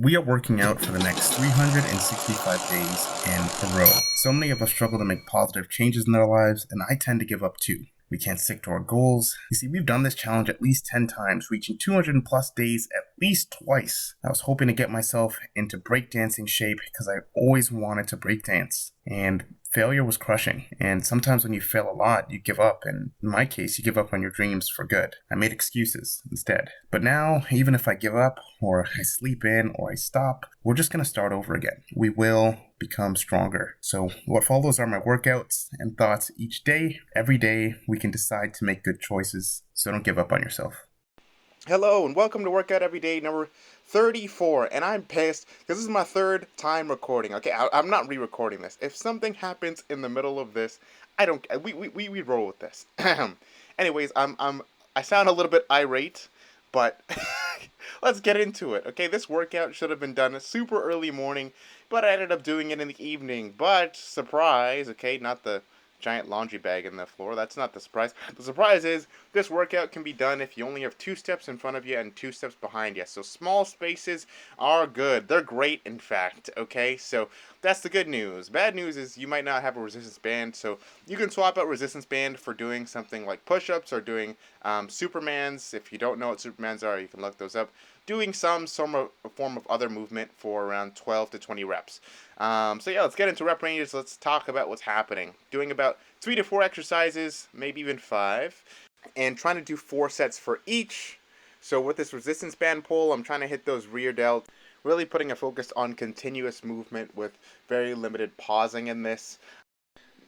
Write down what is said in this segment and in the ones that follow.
We are working out for the next 365 days in a row. So many of us struggle to make positive changes in their lives, and I tend to give up too. We can't stick to our goals. You see, we've done this challenge at least 10 times, reaching 200 plus days at least twice. I was hoping to get myself into breakdancing shape because I always wanted to breakdance. And failure was crushing. And sometimes when you fail a lot, you give up. And in my case, you give up on your dreams for good. I made excuses instead. But now, even if I give up, or I sleep in, or I stop, we're just going to start over again. We will become stronger. So what follows are my workouts and thoughts each day. Every day, we can decide to make good choices. So don't give up on yourself. Hello and welcome to Workout Every Day number 34. And I'm pissed because this is my third time recording. Okay, I'm not re-recording this. If something happens in the middle of this, I don't. We roll with this. Anyways, I sound a little bit irate, but let's get into it. Okay, this workout should have been done a super early morning, but I ended up doing it in the evening. But surprise, okay, not the giant laundry bag in the floor. That's not the surprise. The surprise is this workout can be done if you only have 2 steps in front of you and 2 steps behind you. So small spaces are good. They're great, in fact. Okay, so that's the good news. Bad news is you might not have a resistance band, so you can swap out resistance band for doing something like push-ups or doing Supermans. If you don't know what Supermans are, you can look those up. Doing some form of other movement for around 12 to 20 reps. So yeah, let's get into rep ranges. Let's talk about what's happening. Doing about 3 to 4 exercises, maybe even 5, and trying to do 4 sets for each. So with this resistance band pull, I'm trying to hit those rear delts, really putting a focus on continuous movement with very limited pausing in this.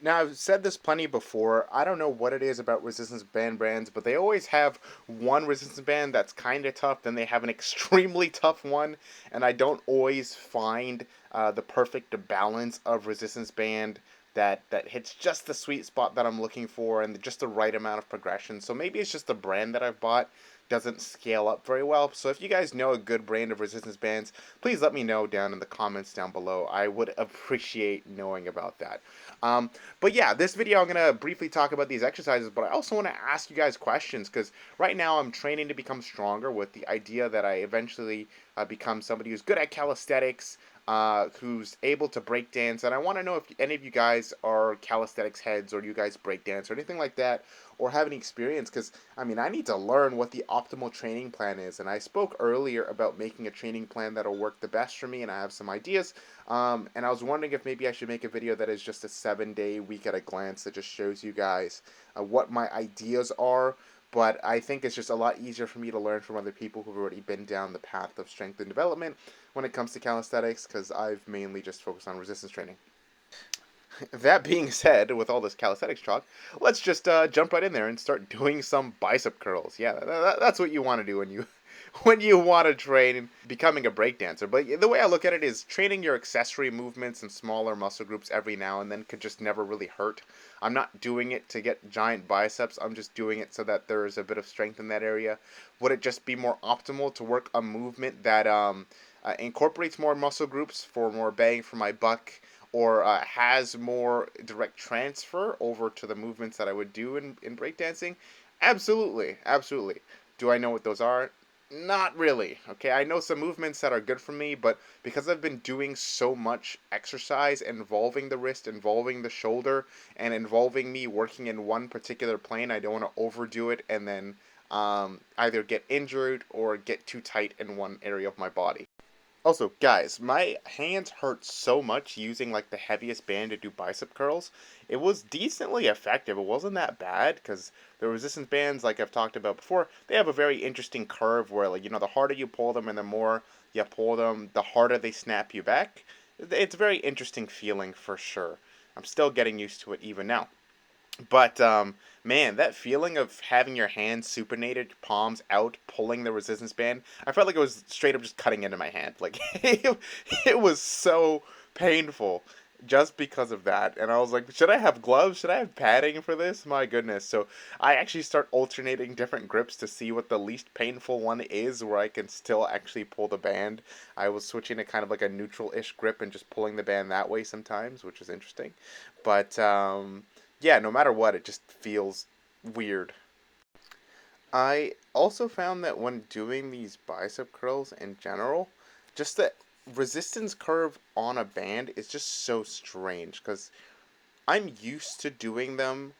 Now, I've said this plenty before. I don't know what it is about resistance band brands, but they always have one resistance band that's kind of tough, then they have an extremely tough one, and I don't always find the perfect balance of resistance band that hits just the sweet spot that I'm looking for and just the right amount of progression. So maybe it's just the brand that I've bought doesn't scale up very well. So if you guys know a good brand of resistance bands, please let me know down in the comments down below. I would appreciate knowing about that. But yeah, this video I'm going to briefly talk about these exercises, but I also want to ask you guys questions because right now I'm training to become stronger with the idea that I eventually become somebody who's good at calisthenics, who's able to break dance. And I want to know if any of you guys are calisthenics heads or you guys break dance or anything like that or have any experience because I mean, I need to learn what the optimal training plan is. And I spoke earlier about making a training plan that'll work the best for me, and I have some ideas. And I was wondering if maybe I should make a video that is just a 7-day week at a glance that just shows you guys what my ideas are. But I think it's just a lot easier for me to learn from other people who've already been down the path of strength and development when it comes to calisthenics because I've mainly just focused on resistance training. That being said, with all this calisthenics talk, let's just jump right in there and start doing some bicep curls. Yeah, that's what you want to do when you when you want to train becoming a breakdancer. But the way I look at it is training your accessory movements and smaller muscle groups every now and then could just never really hurt. I'm not doing it to get giant biceps. I'm just doing it so that there's a bit of strength in that area. Would it just be more optimal to work a movement that incorporates more muscle groups for more bang for my buck? Or has more direct transfer over to the movements that I would do in breakdancing? Absolutely, absolutely. Do I know what those are? Not really. Okay, I know some movements that are good for me, but because I've been doing so much exercise involving the wrist, involving the shoulder, and involving me working in one particular plane, I don't want to overdo it and then either get injured or get too tight in one area of my body. Also, guys, my hands hurt so much using like the heaviest band to do bicep curls. It was decently effective. It wasn't that bad because the resistance bands, like I've talked about before, they have a very interesting curve where, like, the harder you pull them and the more you pull them, the harder they snap you back. It's a very interesting feeling for sure. I'm still getting used to it even now. But man, that feeling of having your hands supinated, palms out, pulling the resistance band, I felt like it was straight up just cutting into my hand. Like it was so painful just because of that. And I was like, should I have gloves? Should I have padding for this? My goodness. So I actually start alternating different grips to see what the least painful one is where I can still actually pull the band. I was switching to kind of like a neutral-ish grip and just pulling the band that way sometimes, which is interesting. But yeah, no matter what, it just feels weird. I also found that when doing these bicep curls in general, just that resistance curve on a band is just so strange because I'm used to doing them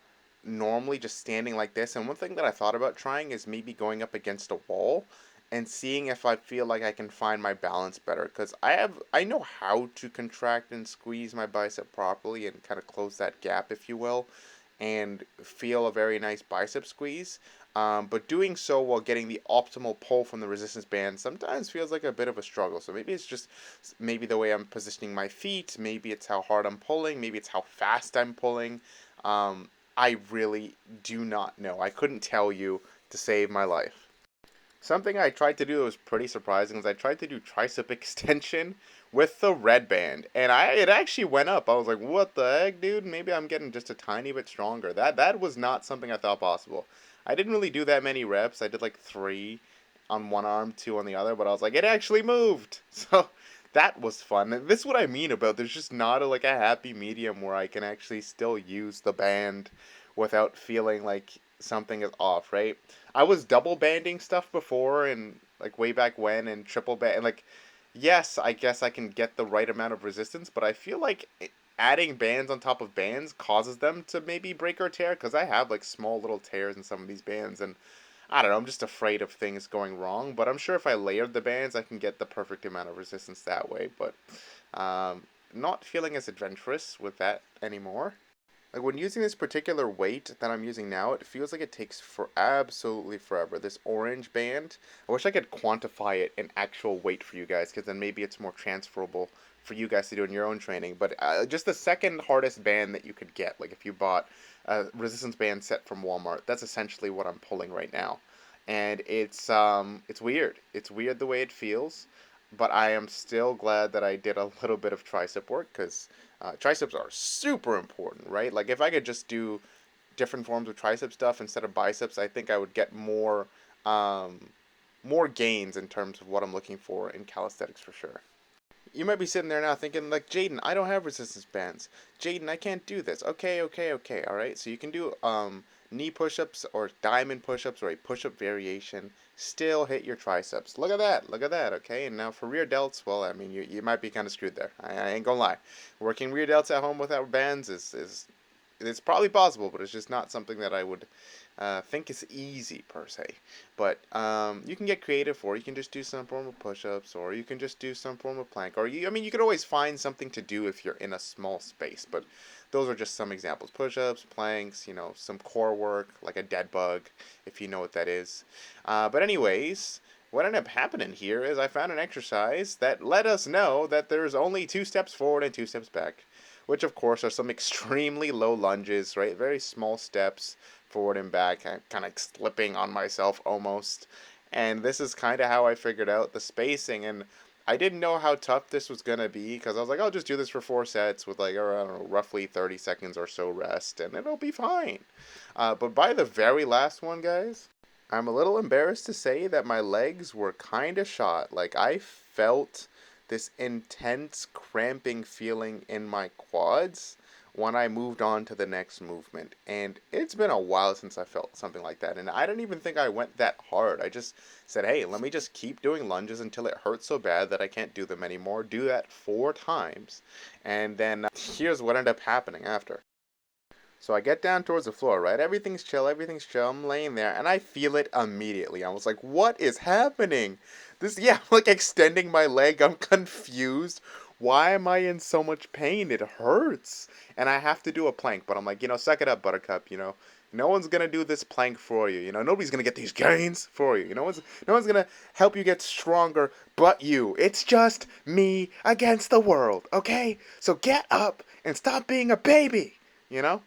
normally just standing like this. And one thing that I thought about trying is maybe going up against a wall and seeing if I feel like I can find my balance better. Because I know how to contract and squeeze my bicep properly and kind of close that gap, if you will, and feel a very nice bicep squeeze. But doing so while getting the optimal pull from the resistance band sometimes feels like a bit of a struggle. So maybe it's just maybe the way I'm positioning my feet, maybe it's how hard I'm pulling, maybe it's how fast I'm pulling. I really do not know. I couldn't tell you to save my life. Something I tried to do that was pretty surprising is I tried to do tricep extension with the red band, and it actually went up. I was like, "What the heck, dude? Maybe I'm getting just a tiny bit stronger." That was not something I thought possible. I didn't really do that many reps. I did like 3 on one arm, 2 on the other, but I was like, "It actually moved." So that was fun. And this is what I mean about there's just not a happy medium where I can actually still use the band without feeling like something is off, right? I was double banding stuff before and like way back when and triple band and like yes, I guess I can get the right amount of resistance, but I feel like adding bands on top of bands causes them to maybe break or tear because I have like small little tears in some of these bands and I don't know, I'm just afraid of things going wrong, but I'm sure if I layered the bands I can get the perfect amount of resistance that way, but um not feeling as adventurous with that anymore. Like when using this particular weight that I'm using now, it feels like it takes for absolutely forever. This orange band, I wish I could quantify it in actual weight for you guys, because then maybe it's more transferable for you guys to do in your own training. But just the second hardest band that you could get, like if you bought a resistance band set from Walmart, that's essentially what I'm pulling right now, and it's weird. It's weird the way it feels, but I am still glad that I did a little bit of tricep work because triceps are super important, right? Like if I could just do different forms of tricep stuff instead of biceps, I think I would get um, more gains in terms of what I'm looking for in calisthenics for sure. You might be sitting there now thinking like, Jaden, I don't have resistance bands. Jaden, I can't do this. Okay, okay, okay. All right. So you can do knee push-ups or diamond push-ups or a push-up variation. Still hit your triceps. Look at that. Look at that. Okay. And now for rear delts, well, I mean, you might be kind of screwed there. I ain't gonna lie. Working rear delts at home without bands is it's probably possible, but it's just not something that I would think is easy per se. But you can get creative, or you can just do some form of push-ups, or you can just do some form of plank, or I mean, you could always find something to do if you're in a small space. But those are just some examples: push-ups, planks, some core work like a dead bug, if you know what that is. But anyways. What ended up happening here is I found an exercise that let us know that there's only 2 steps forward and 2 steps back, which of course are some extremely low lunges, right? Very small steps forward and back, kind of slipping on myself almost. And this is kind of how I figured out the spacing. And I didn't know how tough this was going to be because I was like, I'll just do this for 4 sets with like, I don't know, roughly 30 seconds or so rest and it'll be fine. But by the very last one, guys, I'm a little embarrassed to say that my legs were kind of shot. Like, I felt this intense cramping feeling in my quads when I moved on to the next movement. And it's been a while since I felt something like that. And I didn't even think I went that hard. I just said, hey, let me just keep doing lunges until it hurts so bad that I can't do them anymore. Do that 4 times. And then here's what ended up happening after. So I get down towards the floor, right? Everything's chill, everything's chill. I'm laying there and I feel it immediately. I was like, what is happening? I'm like extending my leg. I'm confused. Why am I in so much pain? It hurts. And I have to do a plank, but I'm like, suck it up, Buttercup, No one's gonna do this plank for you, Nobody's gonna get these gains for you. No one's gonna help you get stronger but you. It's just me against the world, okay? So get up and stop being a baby, you know?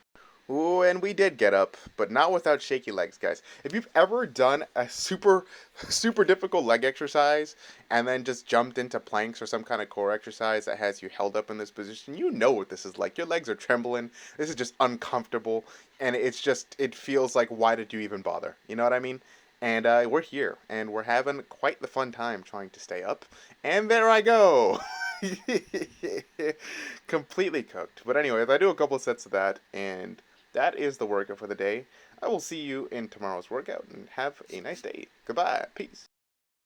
Ooh, and we did get up, but not without shaky legs, guys. If you've ever done a super, super difficult leg exercise and then just jumped into planks or some kind of core exercise that has you held up in this position, you know what this is like. Your legs are trembling. This is just uncomfortable, and it feels like, why did you even bother? You know what I mean? And we're here, and we're having quite the fun time trying to stay up. And there I go! Completely cooked. But anyways, I do a couple of sets of that, and that is the workout for the day. I will see you in tomorrow's workout and have a nice day. Goodbye. Peace.